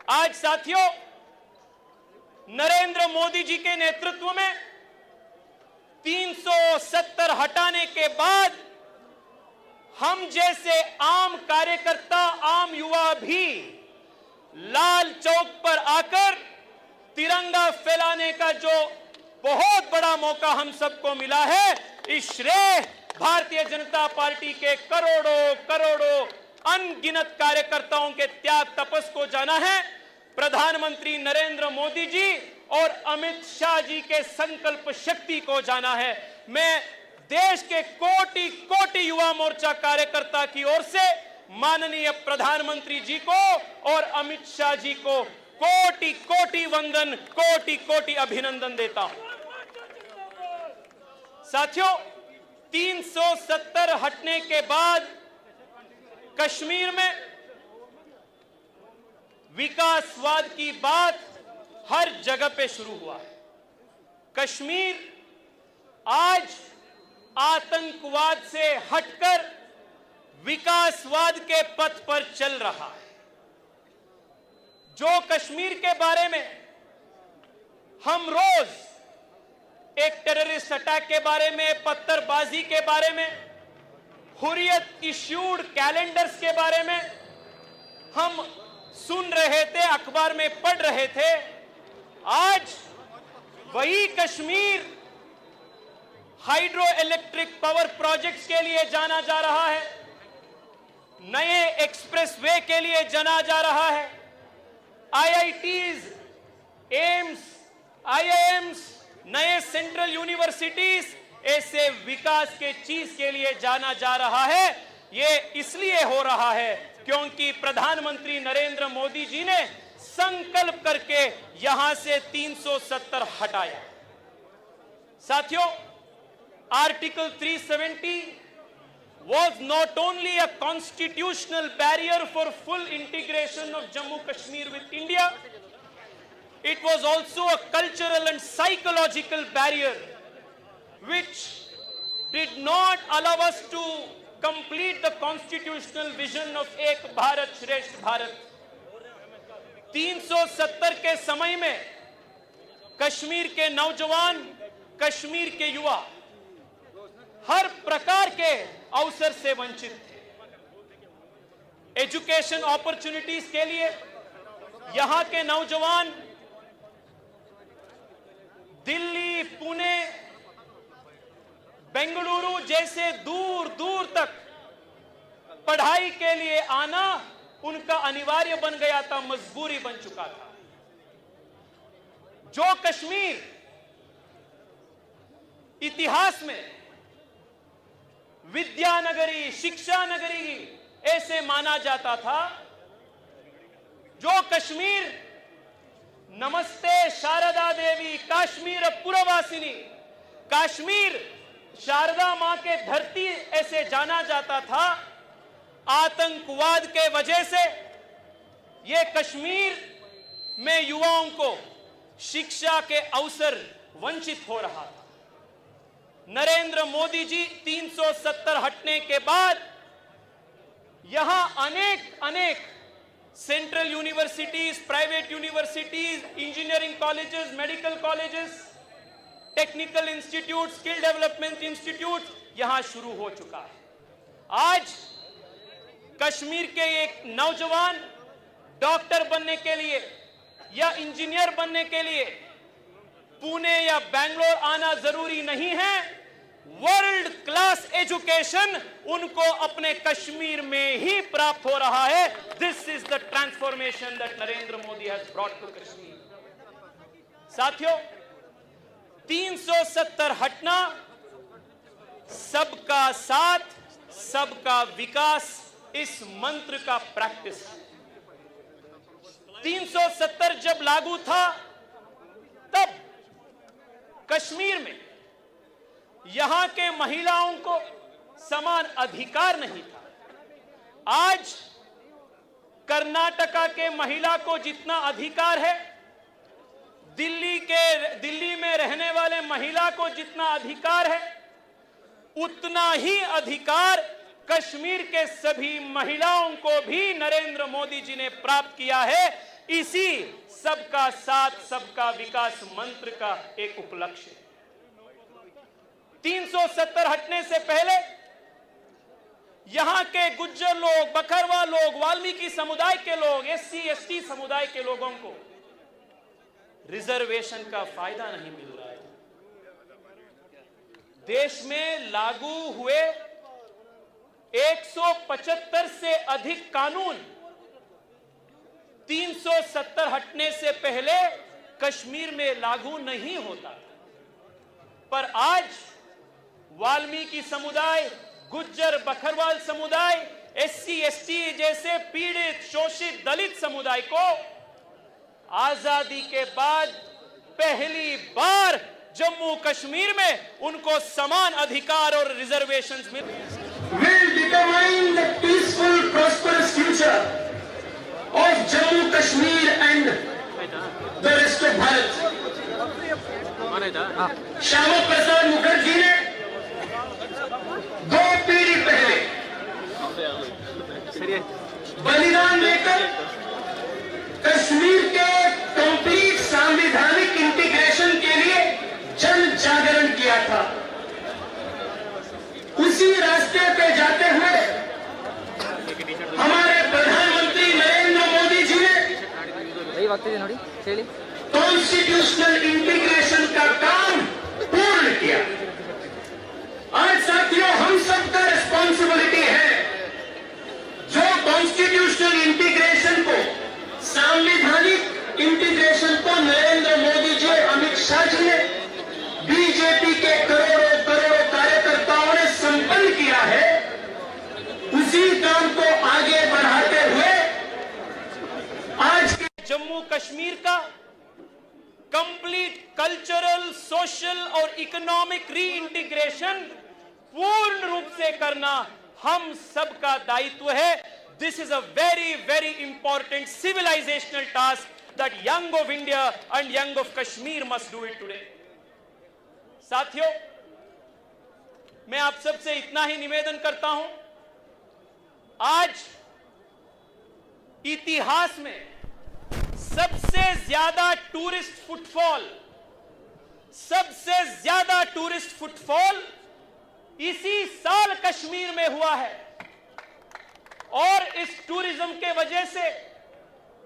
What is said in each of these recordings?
आज साथियों, नरेंद्र मोदी जी के नेतृत्व में 370 हटाने के बाद हम जैसे आम कार्यकर्ता, आम युवा भी लाल चौक पर आकर तिरंगा फैलाने का जो बहुत बड़ा मौका हम सबको मिला है, इस श्रेय भारतीय जनता पार्टी के करोड़ों करोड़ों अनगिनत कार्यकर्ताओं के त्याग तपस को जाना है। प्रधानमंत्री नरेंद्र मोदी जी और अमित शाह जी के संकल्प शक्ति को जाना है। मैं देश के कोटि कोटि युवा मोर्चा कार्यकर्ता की ओर से माननीय प्रधानमंत्री जी को और अमित शाह जी को कोटि कोटि वंदन, कोटि कोटि अभिनंदन देता हूं। साथियों, 370 हटने के बाद कश्मीर में विकासवाद की बात हर जगह पे शुरू हुआ है। कश्मीर आज आतंकवाद से हटकर विकासवाद के पथ पर चल रहा है। जो कश्मीर के बारे में हम रोज एक टेररिस्ट अटैक के बारे में, पत्थरबाजी के बारे में, हुर्रियत इश्यूड कैलेंडर्स के बारे में हम सुन रहे थे, अखबार में पढ़ रहे थे, आज वही Kashmir hydro electric power projects के लिए जाना जा रहा है, नए एक्सप्रेसवे के लिए जाना जा रहा है, आईआईटीज, एम्स, आईआईएम्स, नए सेंट्रल यूनिवर्सिटीज, ऐसे विकास के चीज के लिए जाना जा रहा है। ये इसलिए हो रहा है क्योंकि प्रधानमंत्री नरेंद्र मोदी जी ने संकल्प करके यहां से 370 हटाया। साथियों, article 370 was not only a constitutional barrier for full integration of Jammu Kashmir with India, it was also a cultural and psychological barrier which did not allow us to complete the constitutional vision of Ek Bharat Shresth Bharat. 370 के समय में कश्मीर के नौजवान, कश्मीर के युवा हर प्रकार के अवसर से वंचित थे। एजुकेशन अपॉर्चुनिटीज के लिए यहां के नौजवान दिल्ली, पुणे, बेंगलुरु जैसे दूर दूर तक पढ़ाई के लिए आना उनका अनिवार्य बन गया था, मजबूरी बन चुका था। जो कश्मीर इतिहास में विद्यानगरी, शिक्षा नगरी ऐसे माना जाता था, जो कश्मीर नमस्ते शारदा देवी, काश्मीर पुरवासिनी, कश्मीर शारदा मां के धरती ऐसे जाना जाता था, आतंकवाद के वजह से ये कश्मीर में युवाओं को शिक्षा के अवसर वंचित हो रहा था। नरेंद्र मोदी जी 370 हटने के बाद यहां अनेक central universities, private universities, engineering colleges, medical colleges, technical institute, skill development institute यहां शुरू हो चुका है। आज कश्मीर के एक नौजवान डॉक्टर बनने के लिए या इंजीनियर बनने के लिए पुणे या बेंगलोर आना जरूरी नहीं है। वर्ल्ड क्लास एजुकेशन उनको अपने कश्मीर में ही प्राप्त हो रहा है। This is the transformation that Narendra Modi has brought to Kashmir. साथियों, 370 हटना, सबका साथ, सबका विकास, इस मंत्र का प्रैक्टिस। 370 जब लागू था तब कश्मीर में यहां के महिलाओं को समान अधिकार नहीं था। आज कर्नाटका के महिला को जितना अधिकार है, दिल्ली में रहने वाले महिला को जितना अधिकार है, उतना ही अधिकार कश्मीर के सभी महिलाओं को भी नरेंद्र मोदी जी ने प्राप्त किया है। इसी सबका साथ सबका विकास मंत्र का एक उपलक्ष्य है। 370 हटने से पहले यहां के गुज्जर लोग, बकरवा लोग, वाल्मीकि समुदाय के लोग, एससी एसटी समुदाय के लोगों को रिजर्वेशन का फायदा नहीं मिल रहा है। देश में लागू हुए 175 से अधिक कानून 370 हटने से पहले कश्मीर में लागू नहीं होता, पर आज वाल्मीकि समुदाय, गुज्जर बकरवाल समुदाय, एससी एसटी जैसे पीड़ित शोषित दलित समुदाय को आजादी के बाद पहली बार जम्मू कश्मीर में उनको समान अधिकार और reservations mill will determine the peaceful, prosperous future of Jammu Kashmir and the rest of Bharat. Shyama Prasad Mukherjee ने 2 पीढ़ी पहले बलिदान देकर कश्मीर के कंप्लीट संवैधानिक इंटीग्रेशन के लिए जन जागरण किया था। उसी रास्ते पे जाते हुए हमारे प्रधानमंत्री नरेंद्र मोदी जी ने कॉन्स्टिट्यूशनल इंटीग्रेशन का काम पूर्ण किया। आज साथियों, हम सबका रिस्पॉन्सिबिलिटी है जो कॉन्स्टिट्यूशनल इंटीग्रेशन को, संवैधानिक इंटीग्रेशन को नरेंद्र मोदी जी, अमित शाह जी ने, बीजेपी के करोड़ों कार्यकर्ताओं ने संपन्न किया है, उसी काम को आगे बढ़ाते हुए आज के जम्मू कश्मीर का कंप्लीट कल्चरल, सोशल और इकोनॉमिक री इंटीग्रेशन पूर्ण रूप से करना हम सबका दायित्व है। This is a very very important civilisational task that young of India and young of Kashmir must do it today. साथियों, मैं आप सबसे इतना ही निवेदन करता हूं, आज इतिहास में सबसे ज्यादा टूरिस्ट फुटफॉल इसी साल कश्मीर में हुआ है और इस टूरिज्म के वजह से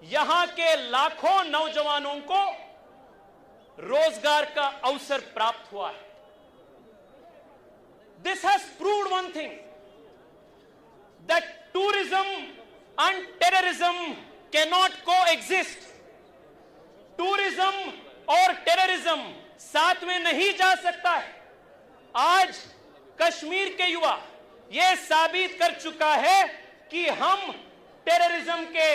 यहां के लाखों नौजवानों को रोजगार का अवसर प्राप्त हुआ है। This has proved one thing, that tourism and terrorism cannot coexist. Tourism और टेररिज्म साथ में नहीं जा सकता है। आज कश्मीर के युवा यह साबित कर चुका है कि हम टेररिज्म के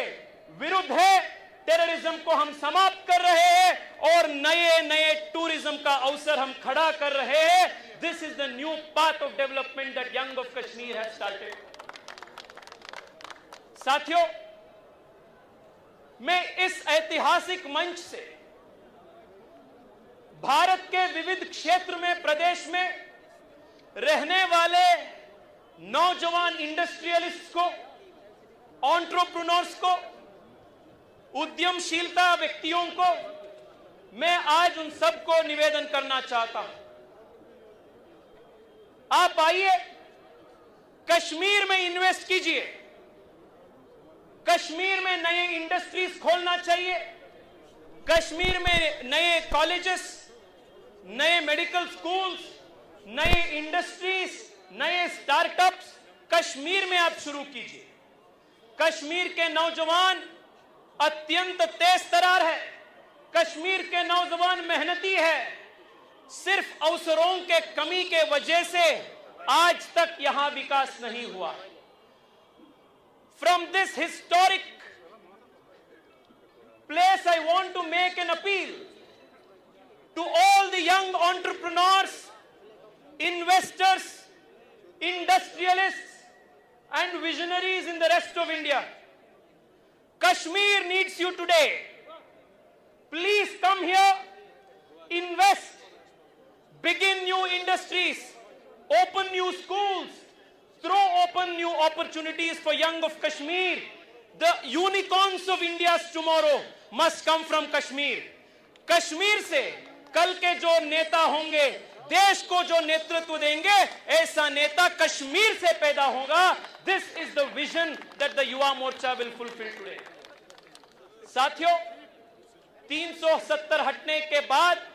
विरुद्ध है, टेररिज्म को हम समाप्त कर रहे हैं और नए नए टूरिज्म का अवसर हम खड़ा कर रहे हैं। This is the new path of development that Young of Kashmir has started. साथियों, मैं इस ऐतिहासिक मंच से भारत के विविध क्षेत्र में, प्रदेश में रहने वाले नौजवान इंडस्ट्रियलिस्ट को, एंटरप्रेन्योर्स को, उद्यमशीलता व्यक्तियों को मैं आज उन सबको निवेदन करना चाहता हूं, आप आइए, कश्मीर में इन्वेस्ट कीजिए। कश्मीर में नए इंडस्ट्रीज खोलना चाहिए, कश्मीर में नए कॉलेजेस, नए मेडिकल स्कूल्स, नए इंडस्ट्रीज, नए स्टार्टअप्स कश्मीर में आप शुरू कीजिए। कश्मीर के नौजवान अत्यंत तेज तरार है, कश्मीर के नौजवान मेहनती है। सिर्फ अवसरों के कमी के वजह से आज तक यहां विकास नहीं हुआ। From this historic place, I want to make an appeal to all the young entrepreneurs, investors, industrialists, and visionaries in the rest of India. Kashmir needs you today. Please come here, invest, begin new industries, open new schools, throw open new opportunities for young of Kashmir. The unicorns of India's tomorrow must come from Kashmir. Kashmir से कल के जो नेता होंगे, देश को जो नेतृत्व देंगे, ऐसा नेता कश्मीर से पैदा होगा. This is the vision that the Yuva Morcha will fulfill today. साथियों, 370 हटने के बाद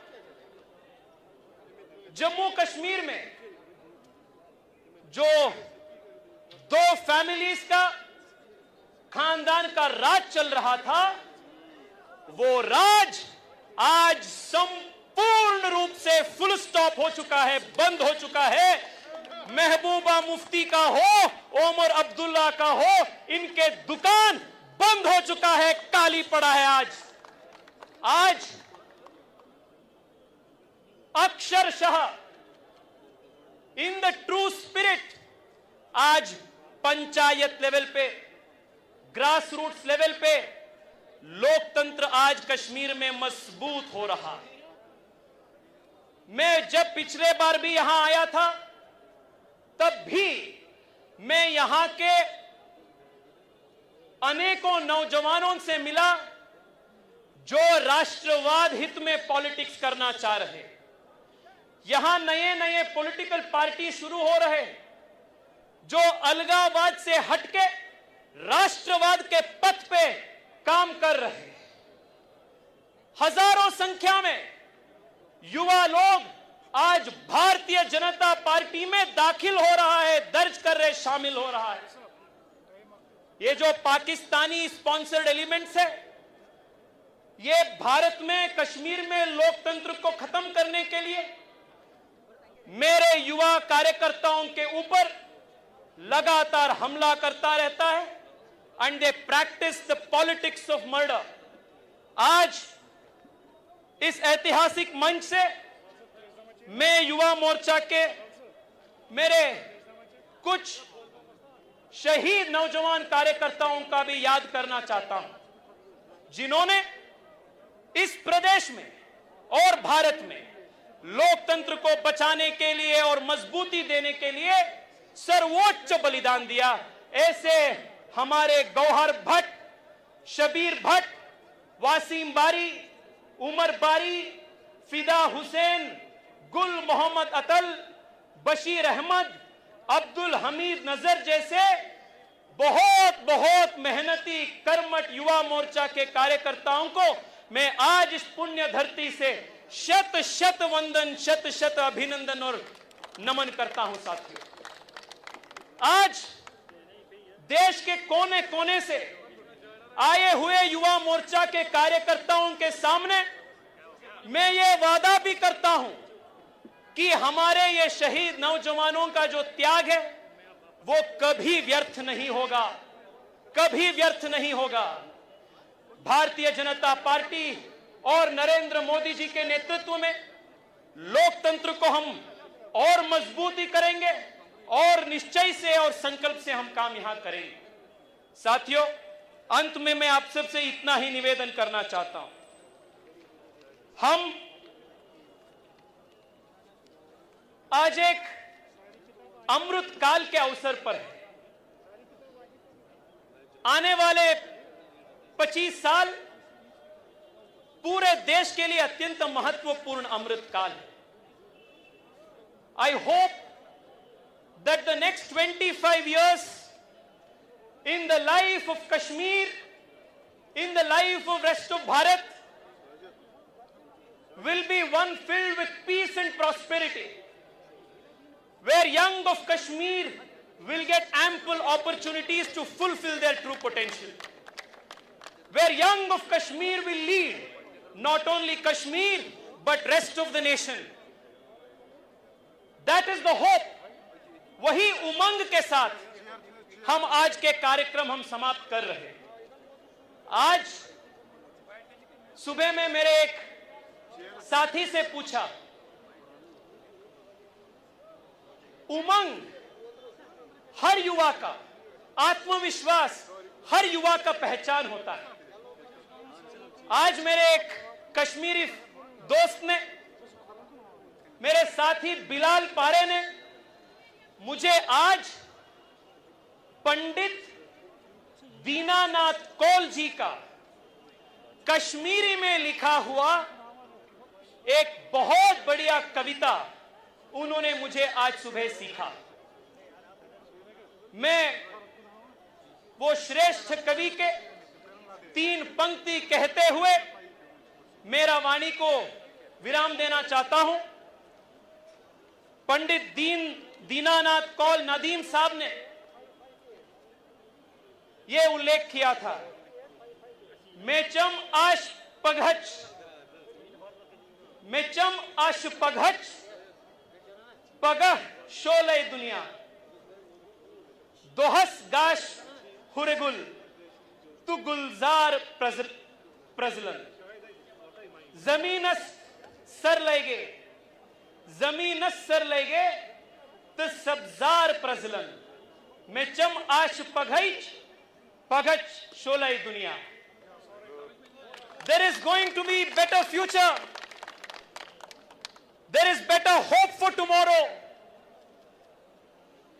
जम्मू कश्मीर में जो दो फैमिलीज का, खानदान का राज चल रहा था, वो राज आज संपूर्ण रूप से फुल स्टॉप हो चुका है, बंद हो चुका है. महबूबा मुफ्ती का हो, ओमर अब्दुल्ला का हो, इनके दुकान बंद हो चुका है, काली पड़ा है. आज अक्षरशः इन द ट्रू स्पिरिट आज पंचायत लेवल पे, ग्रास रूट्स लेवल पे लोकतंत्र आज कश्मीर में मजबूत हो रहा है. मैं जब पिछले बार भी यहां आया था, तब भी मैं यहां के अनेकों नौजवानों से मिला जो राष्ट्रवाद हित में पॉलिटिक्स करना चाह रहे. यहां नए नए पॉलिटिकल पार्टी शुरू हो रहे जो अलगाववाद से हटके राष्ट्रवाद के पथ पे काम कर रहे हैं. हजारों संख्या में युवा लोग आज भारतीय जनता पार्टी में दाखिल हो रहा है, दर्ज कर रहे, शामिल हो रहा है. ये जो पाकिस्तानी स्पॉन्सर्ड एलिमेंट्स है, ये भारत में, कश्मीर में लोकतंत्र को खत्म करने के लिए मेरे युवा कार्यकर्ताओं के ऊपर लगातार हमला करता रहता है. And they practice the politics of murder. आज इस ऐतिहासिक मंच से मैं युवा मोर्चा के मेरे कुछ शहीद नौजवान कार्यकर्ताओं का भी याद करना चाहता हूं, जिन्होंने इस प्रदेश में और भारत में लोकतंत्र को बचाने के लिए और मजबूती देने के लिए सर्वोच्च बलिदान दिया. ऐसे हमारे गौहर भट्ट, शबीर भट्ट, वासीम बारी, उमर बारी, फिदा हुसैन, गुल मोहम्मद अतल, बशीर अहमद, अब्दुल हमीद नजर जैसे बहुत बहुत मेहनती कर्मठ युवा मोर्चा के कार्यकर्ताओं को मैं आज इस पुण्य धरती से शत शत वंदन, शत शत अभिनंदन और नमन करता हूं. साथियों, आज देश के कोने कोने से आए हुए युवा मोर्चा के कार्यकर्ताओं के सामने मैं ये वादा भी करता हूं कि हमारे ये शहीद नौजवानों का जो त्याग है वो कभी व्यर्थ नहीं होगा, कभी व्यर्थ नहीं होगा. भारतीय जनता पार्टी और नरेंद्र मोदी जी के नेतृत्व में लोकतंत्र को हम और मजबूती करेंगे और निश्चय से और संकल्प से हम काम यहां करेंगे. साथियों, अंत में मैं आप सबसे इतना ही निवेदन करना चाहता हूं. हम आज एक अमृत काल के अवसर पर हैं. आने वाले 25 साल पूरे देश के लिए अत्यंत महत्वपूर्ण अमृत काल है. I hope that the next 25 years in the life of Kashmir, in the life of rest of Bharat, will be one filled with peace and prosperity, where young of Kashmir will get ample opportunities to fulfill their true potential, where young of Kashmir will lead not only Kashmir but rest of the nation. That is the hope. वही उमंग के साथ हम आज के कार्यक्रम हम समाप्त कर रहे हैं. आज सुबह में मेरे एक साथी से पूछा, उमंग हर युवा का, आत्मविश्वास हर युवा का पहचान होता है. आज मेरे एक कश्मीरी दोस्त ने, मेरे साथी बिलाल पारे ने मुझे आज पंडित दीनानाथ कौल जी का कश्मीरी में लिखा हुआ एक बहुत बढ़िया कविता उन्होंने मुझे आज सुबह सीखा। मैं वो श्रेष्ठ कवि के 3 पंक्ति कहते हुए मेरा वाणी को विराम देना चाहता हूं। पंडित दीनानाथ कौल नदीम साहब ने यह उल्लेख किया था, मेचम आश पघच पगह शोले दुनिया दोहस गाश हुरेगुल तु गुलजार प्रजलन जमीनस सर तो सब्जार प्रजलन में चम आश पगच शोले दुनिया। There is going to be better future. There is better hope for tomorrow.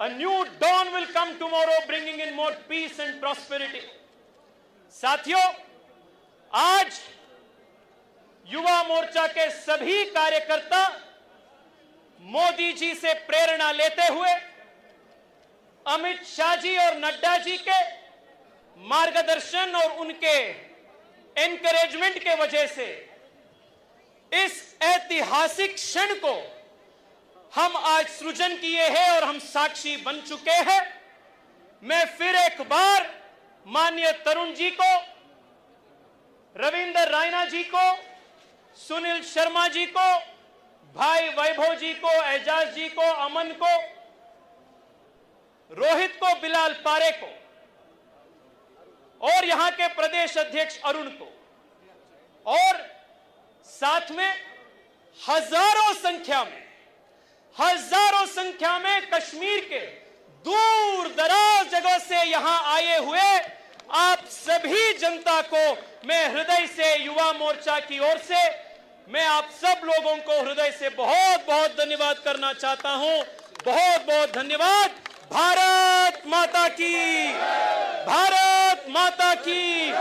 A new dawn will come tomorrow, bringing in more peace and prosperity. साथियों, आज युवा मोर्चा के सभी कार्यकर्ता मोदी जी से प्रेरणा लेते हुए अमित शाह जी और नड्डा जी के मार्गदर्शन और उनके एनकरेजमेंट के वजह से इस ऐतिहासिक क्षण को हम आज सृजन किए हैं और हम साक्षी बन चुके हैं। मैं फिर एक बार माननीय तरुण जी को, रविंदर रायना जी को, सुनील शर्मा जी को, भाई वैभव जी को, एजाज जी को, अमन को, रोहित को, बिलाल पारे को और यहां के प्रदेश अध्यक्ष अरुण को और साथ में हजारों संख्या में कश्मीर के दूर दराज जगह से यहां आए हुए आप सभी जनता को मैं हृदय से, युवा मोर्चा की ओर से मैं आप सब लोगों को हृदय से बहुत बहुत धन्यवाद करना चाहता हूं। बहुत बहुत धन्यवाद। भारत माता की, भारत माता की।